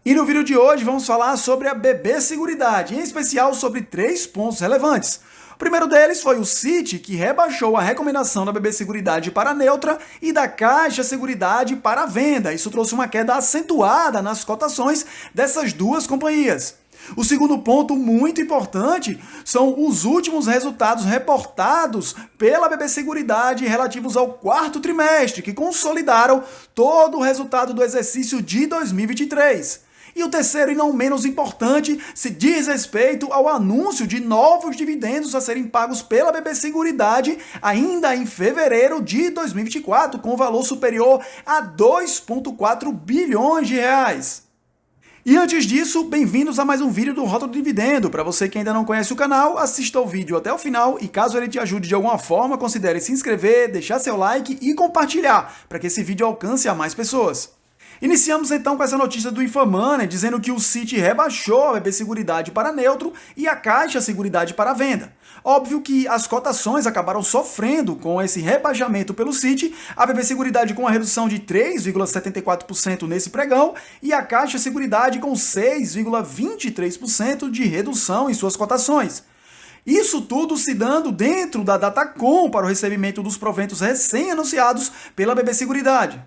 E no vídeo de hoje vamos falar sobre a BB Seguridade, em especial sobre 3 pontos relevantes. O primeiro deles foi o Citi, que rebaixou a recomendação da BB Seguridade para neutra e da Caixa Seguridade para venda. Isso trouxe uma queda acentuada nas cotações dessas duas companhias. O segundo ponto muito importante são os últimos resultados reportados pela BB Seguridade relativos ao quarto trimestre, que consolidaram todo o resultado do exercício de 2023. E o terceiro e não menos importante se diz respeito ao anúncio de novos dividendos a serem pagos pela BB Seguridade ainda em fevereiro de 2024, com valor superior a 2,4 bilhões de reais. E antes disso, bem-vindos a mais um vídeo do Rota do Dividendo. Para você que ainda não conhece o canal, assista o vídeo até o final e caso ele te ajude de alguma forma, considere se inscrever, deixar seu like e compartilhar, para que esse vídeo alcance a mais pessoas. Iniciamos então com essa notícia do Infomoney, dizendo que o Citi rebaixou a BB Seguridade para neutro e a Caixa Seguridade para venda. Óbvio que as cotações acabaram sofrendo com esse rebaixamento pelo Citi, a BB Seguridade com uma redução de 3,74% nesse pregão e a Caixa Seguridade com 6,23% de redução em suas cotações. Isso tudo se dando dentro da Datacom para o recebimento dos proventos recém-anunciados pela BB Seguridade.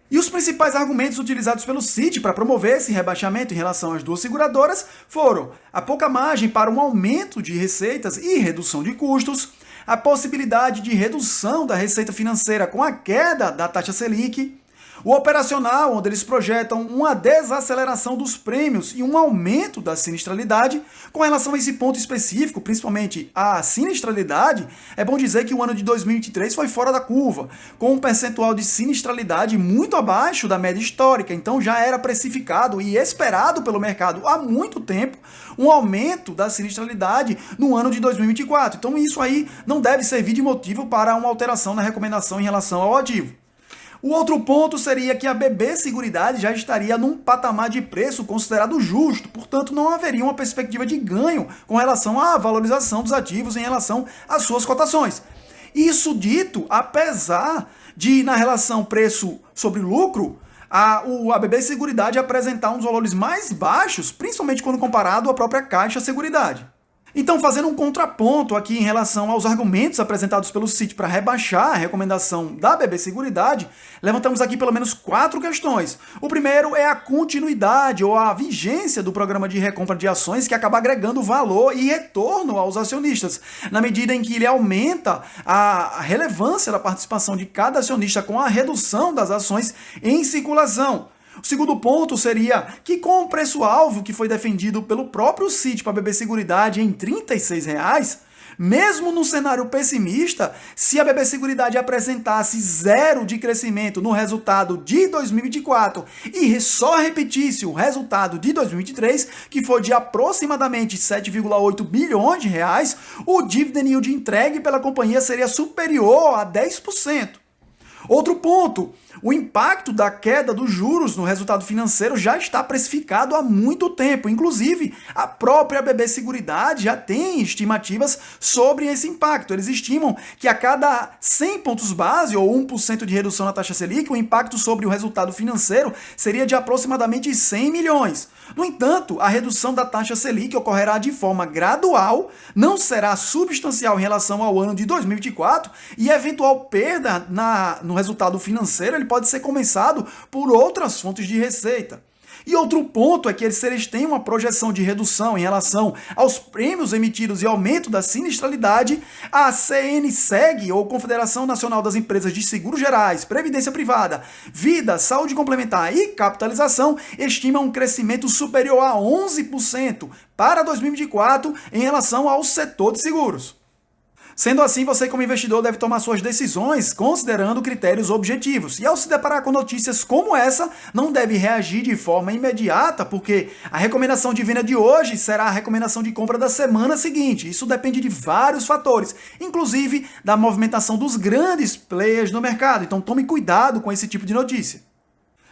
E os principais argumentos utilizados pelo Citi para promover esse rebaixamento em relação às duas seguradoras foram a pouca margem para um aumento de receitas e redução de custos, a possibilidade de redução da receita financeira com a queda da taxa Selic, o operacional, onde eles projetam uma desaceleração dos prêmios e um aumento da sinistralidade. Com relação a esse ponto específico, principalmente a sinistralidade, é bom dizer que o ano de 2023 foi fora da curva, com um percentual de sinistralidade muito abaixo da média histórica, então já era precificado e esperado pelo mercado há muito tempo um aumento da sinistralidade no ano de 2024. Então isso aí não deve servir de motivo para uma alteração na recomendação em relação ao ativo. O outro ponto seria que a BB Seguridade já estaria num patamar de preço considerado justo, portanto não haveria uma perspectiva de ganho com relação à valorização dos ativos em relação às suas cotações. Isso dito, apesar de na relação preço sobre lucro, a BB Seguridade apresentar um dos valores mais baixos, principalmente quando comparado à própria Caixa Seguridade. Então, fazendo um contraponto aqui em relação aos argumentos apresentados pelo Citi para rebaixar a recomendação da BB Seguridade, levantamos aqui pelo menos 4 questões. O primeiro é a continuidade ou a vigência do programa de recompra de ações que acaba agregando valor e retorno aos acionistas, na medida em que ele aumenta a relevância da participação de cada acionista com a redução das ações em circulação. O segundo ponto seria que com o preço-alvo que foi defendido pelo próprio Citi para a BB Seguridade em R$ 36, mesmo num cenário pessimista, se a BB Seguridade apresentasse zero de crescimento no resultado de 2024 e só repetisse o resultado de 2023, que foi de aproximadamente 7,8 bilhões de reais, o dividend yield entregue pela companhia seria superior a 10%. Outro ponto, o impacto da queda dos juros no resultado financeiro já está precificado há muito tempo. Inclusive, a própria BB Seguridade já tem estimativas sobre esse impacto. Eles estimam que a cada 100 pontos base ou 1% de redução na taxa Selic, o impacto sobre o resultado financeiro seria de aproximadamente 100 milhões. No entanto, a redução da taxa Selic ocorrerá de forma gradual, não será substancial em relação ao ano de 2024 e eventual perda no resultado financeiro ele pode ser compensado por outras fontes de receita. E outro ponto é que eles têm uma projeção de redução em relação aos prêmios emitidos e aumento da sinistralidade. A CNSEG, ou Confederação Nacional das Empresas de Seguros Gerais, Previdência Privada, Vida, Saúde Complementar e Capitalização, estima um crescimento superior a 11% para 2024 em relação ao setor de seguros. Sendo assim, você como investidor deve tomar suas decisões considerando critérios objetivos. E ao se deparar com notícias como essa, não deve reagir de forma imediata, porque a recomendação de venda de hoje será a recomendação de compra da semana seguinte. Isso depende de vários fatores, inclusive da movimentação dos grandes players no mercado. Então tome cuidado com esse tipo de notícia.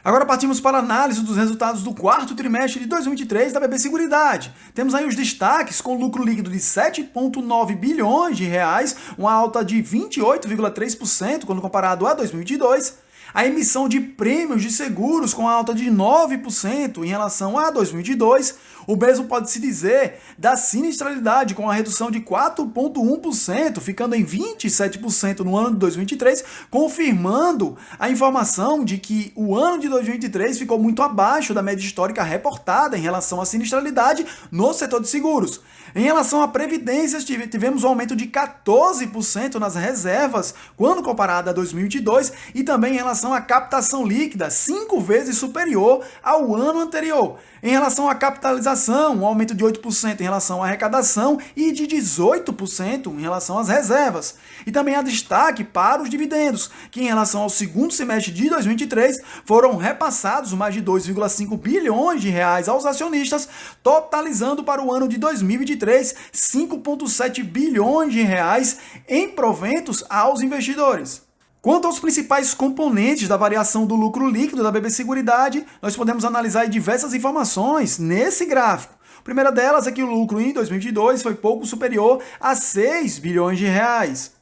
Agora partimos para a análise dos resultados do quarto trimestre de 2023 da BB Seguridade. Temos aí os destaques com lucro líquido de 7,9 bilhões de reais, uma alta de 28,3% quando comparado a 2022. A emissão de prêmios de seguros com alta de 9% em relação a 2022, o mesmo pode-se dizer da sinistralidade com a redução de 4,1%, ficando em 27% no ano de 2023, confirmando a informação de que o ano de 2023 ficou muito abaixo da média histórica reportada em relação à sinistralidade no setor de seguros. Em relação a previdências, tivemos um aumento de 14% nas reservas quando comparado a 2022 e também em relação à captação líquida, 5 vezes superior ao ano anterior. Em relação à capitalização, um aumento de 8% em relação à arrecadação e de 18% em relação às reservas. E também há destaque para os dividendos, que em relação ao segundo semestre de 2023 foram repassados mais de 2,5 bilhões de reais aos acionistas, totalizando para o ano de 2023 5,7 bilhões de reais em proventos aos investidores. Quanto aos principais componentes da variação do lucro líquido da BB Seguridade, nós podemos analisar diversas informações nesse gráfico. A primeira delas é que o lucro em 2022 foi pouco superior a 6 bilhões de reais.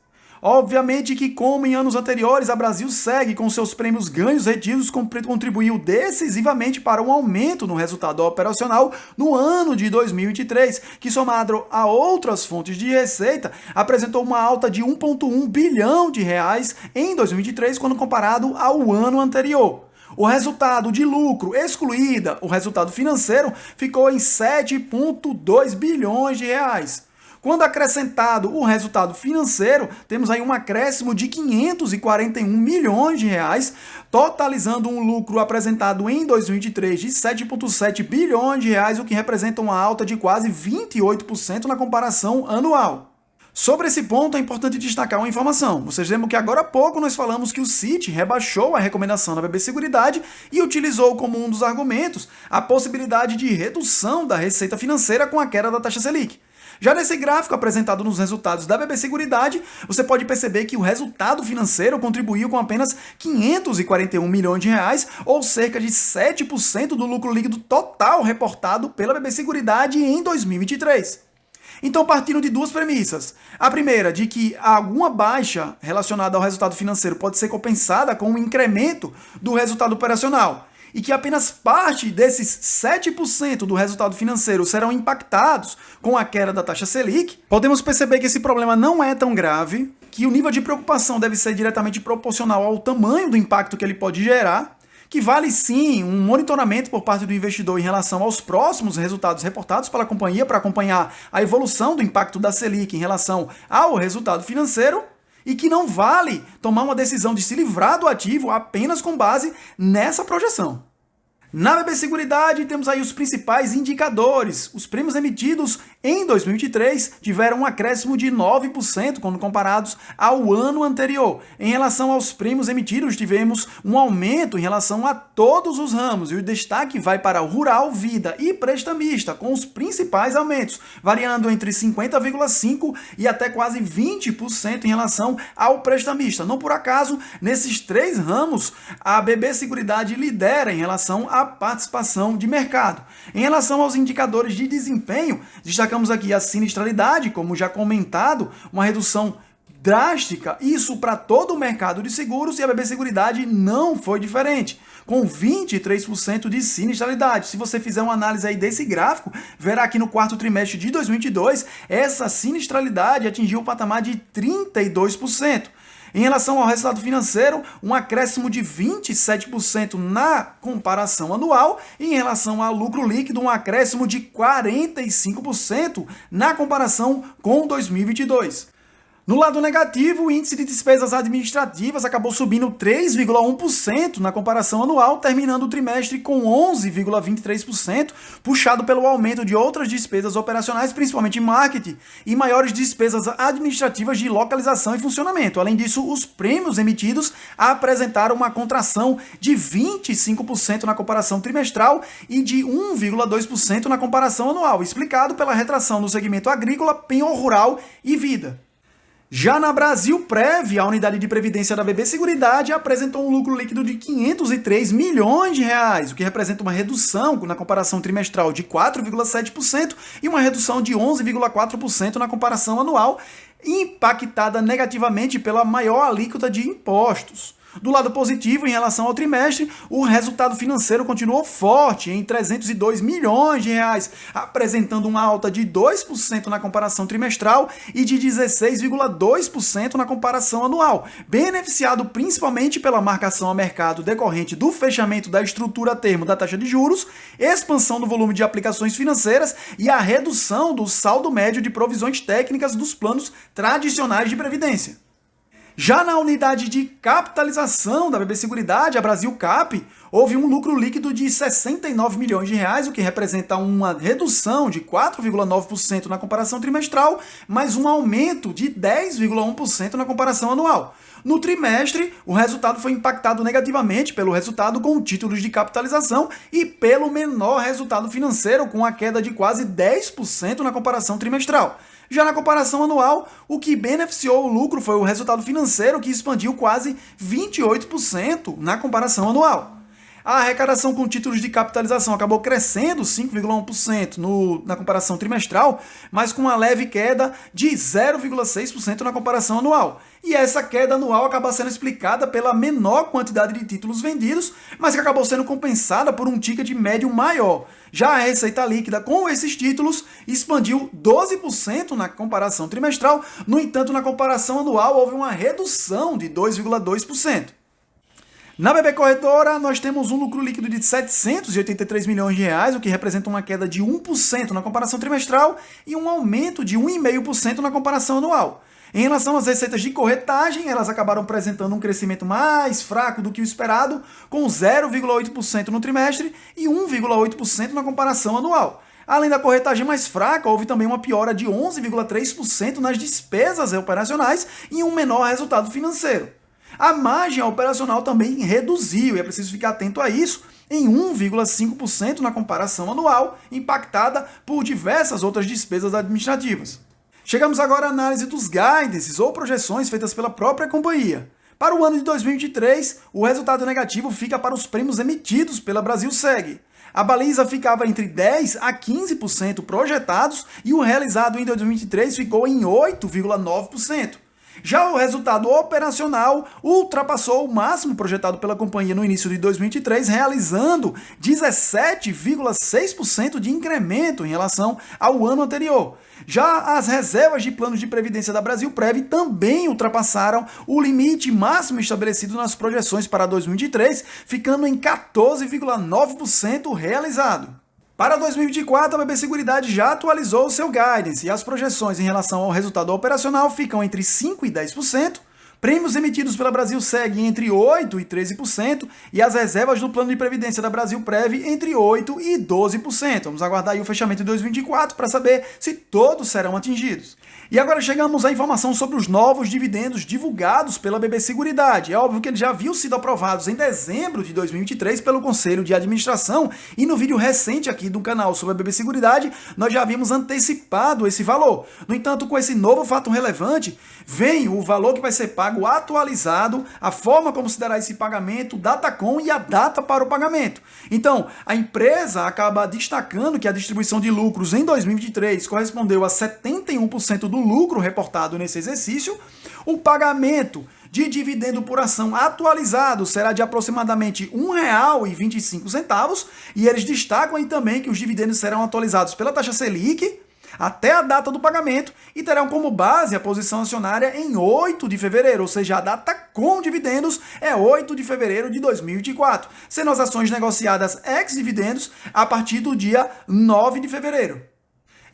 Obviamente que, como em anos anteriores, a Brasil segue com seus prêmios ganhos retidos, contribuiu decisivamente para um aumento no resultado operacional no ano de 2023, que somado a outras fontes de receita, apresentou uma alta de 1,1 bilhão de reais em 2023, quando comparado ao ano anterior. O resultado de lucro, excluída o resultado financeiro, ficou em 7,2 bilhões de reais. Quando acrescentado o resultado financeiro, temos aí um acréscimo de 541 milhões de reais, totalizando um lucro apresentado em 2023 de 7,7 bilhões de reais, o que representa uma alta de quase 28% na comparação anual. Sobre esse ponto, é importante destacar uma informação. Vocês lembram que agora há pouco nós falamos que o Citi rebaixou a recomendação da BB Seguridade e utilizou como um dos argumentos a possibilidade de redução da receita financeira com a queda da taxa Selic. Já nesse gráfico apresentado nos resultados da BB Seguridade, você pode perceber que o resultado financeiro contribuiu com apenas 541 milhões de reais, ou cerca de 7% do lucro líquido total reportado pela BB Seguridade em 2023. Então, partindo de duas premissas. A primeira, de que alguma baixa relacionada ao resultado financeiro pode ser compensada com um incremento do resultado operacional, e que apenas parte desses 7% do resultado financeiro serão impactados com a queda da taxa Selic, podemos perceber que esse problema não é tão grave, que o nível de preocupação deve ser diretamente proporcional ao tamanho do impacto que ele pode gerar, que vale sim um monitoramento por parte do investidor em relação aos próximos resultados reportados pela companhia para acompanhar a evolução do impacto da Selic em relação ao resultado financeiro, e que não vale tomar uma decisão de se livrar do ativo apenas com base nessa projeção. Na BB Seguridade, temos aí os principais indicadores. Os prêmios emitidos em 2023 tiveram um acréscimo de 9% quando comparados ao ano anterior. Em relação aos prêmios emitidos, tivemos um aumento em relação a todos os ramos, e o destaque vai para o rural, vida e prestamista, com os principais aumentos, variando entre 50,5% e até quase 20% em relação ao prestamista. Não por acaso, nesses três ramos, a BB Seguridade lidera em relação à participação de mercado. Em relação aos indicadores de desempenho, destacamos aqui a sinistralidade, como já comentado, uma redução drástica, isso para todo o mercado de seguros, e a BB Seguridade não foi diferente, com 23% de sinistralidade. Se você fizer uma análise aí desse gráfico, verá que no quarto trimestre de 2022, essa sinistralidade atingiu o patamar de 32%. Em relação ao resultado financeiro, um acréscimo de 27% na comparação anual, e em relação ao lucro líquido, um acréscimo de 45% na comparação com 2022. No lado negativo, o índice de despesas administrativas acabou subindo 3,1% na comparação anual, terminando o trimestre com 11,23%, puxado pelo aumento de outras despesas operacionais, principalmente marketing, e maiores despesas administrativas de localização e funcionamento. Além disso, os prêmios emitidos apresentaram uma contração de 25% na comparação trimestral e de 1,2% na comparação anual, explicado pela retração no segmento agrícola, penhor rural e vida. Já na Brasilprev, a unidade de previdência da BB Seguridade apresentou um lucro líquido de 503 milhões de reais, o que representa uma redução na comparação trimestral de 4,7% e uma redução de 11,4% na comparação anual, impactada negativamente pela maior alíquota de impostos. Do lado positivo, em relação ao trimestre, o resultado financeiro continuou forte, em 302 milhões de reais, apresentando uma alta de 2% na comparação trimestral e de 16,2% na comparação anual, beneficiado principalmente pela marcação a mercado decorrente do fechamento da estrutura a termo da taxa de juros, expansão do volume de aplicações financeiras e a redução do saldo médio de provisões técnicas dos planos tradicionais de previdência. Já na unidade de capitalização da BB Seguridade, a Brasilcap, houve um lucro líquido de 69 milhões de reais, o que representa uma redução de 4,9% na comparação trimestral, mas um aumento de 10,1% na comparação anual. No trimestre, o resultado foi impactado negativamente pelo resultado com títulos de capitalização e pelo menor resultado financeiro, com a queda de quase 10% na comparação trimestral. Já na comparação anual, o que beneficiou o lucro foi o resultado financeiro, que expandiu quase 28% na comparação anual. A arrecadação com títulos de capitalização acabou crescendo 5,1% na comparação trimestral, mas com uma leve queda de 0,6% na comparação anual. E essa queda anual acaba sendo explicada pela menor quantidade de títulos vendidos, mas que acabou sendo compensada por um ticket médio maior. Já a receita líquida com esses títulos expandiu 12% na comparação trimestral, no entanto, na comparação anual houve uma redução de 2,2%. Na BB Corretora, nós temos um lucro líquido de 783 milhões de reais, o que representa uma queda de 1% na comparação trimestral e um aumento de 1,5% na comparação anual. Em relação às receitas de corretagem, elas acabaram apresentando um crescimento mais fraco do que o esperado, com 0,8% no trimestre e 1,8% na comparação anual. Além da corretagem mais fraca, houve também uma piora de 11,3% nas despesas operacionais e um menor resultado financeiro. A margem operacional também reduziu, e é preciso ficar atento a isso, em 1,5% na comparação anual, impactada por diversas outras despesas administrativas. Chegamos agora à análise dos guidances ou projeções feitas pela própria companhia. Para o ano de 2023, o resultado negativo fica para os prêmios emitidos pela Brasilseg. A baliza ficava entre 10% a 15% projetados e o realizado em 2023 ficou em 8,9%. Já o resultado operacional ultrapassou o máximo projetado pela companhia no início de 2023, realizando 17,6% de incremento em relação ao ano anterior. Já as reservas de planos de previdência da Brasilprev também ultrapassaram o limite máximo estabelecido nas projeções para 2023, ficando em 14,9% realizado. Para 2024, a BB Seguridade já atualizou o seu guidance e as projeções em relação ao resultado operacional ficam entre 5% e 10%, prêmios emitidos pela Brasilseg entre 8% e 13% e as reservas do plano de previdência da Brasilprev entre 8% e 12%. Vamos aguardar aí o fechamento de 2024 para saber se todos serão atingidos. E agora chegamos à informação sobre os novos dividendos divulgados pela BB Seguridade. É óbvio que eles já haviam sido aprovados em dezembro de 2023 pelo Conselho de Administração e no vídeo recente aqui do canal sobre a BB Seguridade nós já havíamos antecipado esse valor. No entanto, com esse novo fato relevante, vem o valor que vai ser pago atualizado, a forma como se dará esse pagamento, Datacom e a data para o pagamento. Então, a empresa acaba destacando que a distribuição de lucros em 2023 correspondeu a 71% do lucro reportado nesse exercício. O pagamento de dividendo por ação atualizado será de aproximadamente R$ 1,25 e eles destacam aí também que os dividendos serão atualizados pela taxa Selic até a data do pagamento e terão como base a posição acionária em 8 de fevereiro, ou seja, a data com dividendos é 8 de fevereiro de 2024, sendo as ações negociadas ex-dividendos a partir do dia 9 de fevereiro.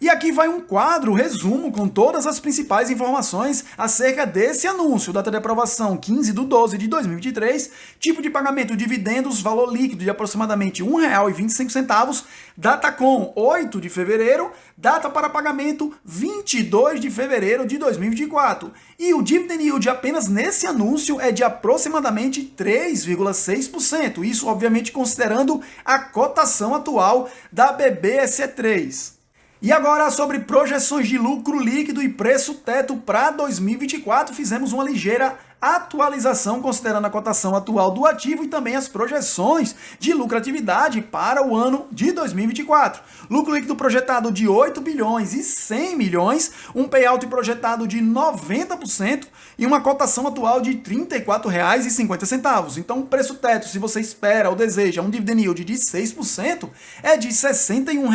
E aqui vai um quadro, resumo, com todas as principais informações acerca desse anúncio. Data de aprovação 15/12/2023, tipo de pagamento dividendos, valor líquido de aproximadamente R$ 1,25, data com 8 de fevereiro, data para pagamento 22 de fevereiro de 2024. E o dividend yield apenas nesse anúncio é de aproximadamente 3,6%, isso obviamente considerando a cotação atual da BBSE3. E agora, sobre projeções de lucro líquido e preço teto para 2024, fizemos uma ligeira atualização considerando a cotação atual do ativo e também as projeções de lucratividade para o ano de 2024. Lucro líquido projetado de 8 bilhões e 100 milhões, um payout projetado de 90% e uma cotação atual de R$ 34,50. Então, o preço teto, se você espera ou deseja um dividend yield de 6%, é de R$ 61.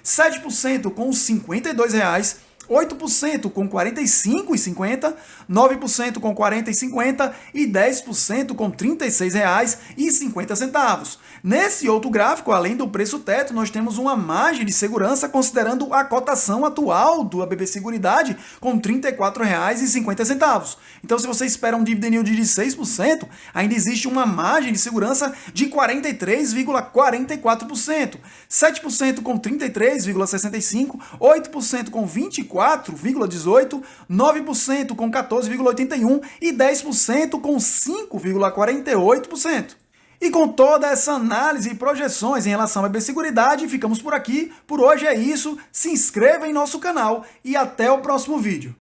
7% com R$ 52, 8% com R$ 45,50, 9% com R$ 40,50 e 10% com R$ 36,50. Nesse outro gráfico, além do preço teto, nós temos uma margem de segurança considerando a cotação atual do BB Seguridade com R$ 34,50. Então, se você espera um dividend yield de 6%, ainda existe uma margem de segurança de 43,44%, 7% com 33,65%, 8% com 24,18%, 9% com 14,81% e 10% com 5,48%. E com toda essa análise e projeções em relação à BB Seguridade, ficamos por aqui. Por hoje é isso. Se inscreva em nosso canal e até o próximo vídeo.